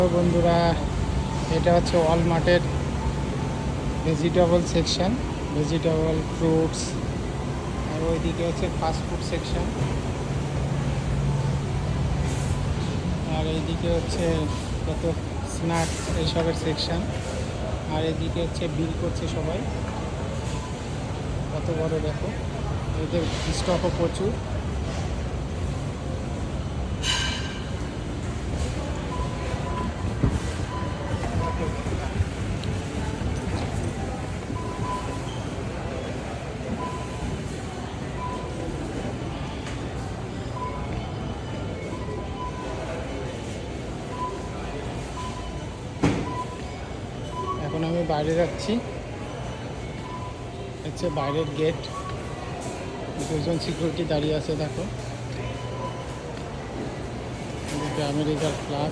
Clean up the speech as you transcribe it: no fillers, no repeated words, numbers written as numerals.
তো বন্ধুরা, এটা হচ্ছে ওয়ালমার্টের ভেজিটেবল সেকশন, ভেজিটেবল ফ্রুটস। আর ওইদিকে হচ্ছে ফাস্টফুড সেকশন, আর এইদিকে হচ্ছে কত স্ন্যাক্স এইসবের সেকশন। আর এদিকে হচ্ছে বিল করছে সবাই, কত বড় দেখো। এদের স্টকও প্রচুর। এখন আমি বাইরে যাচ্ছি, হচ্ছে বাইরের গেট। দুজন সিকিউরিটি দাঁড়িয়ে আছে দেখো, এদিকে আমেরিকার ফ্ল্যাগ।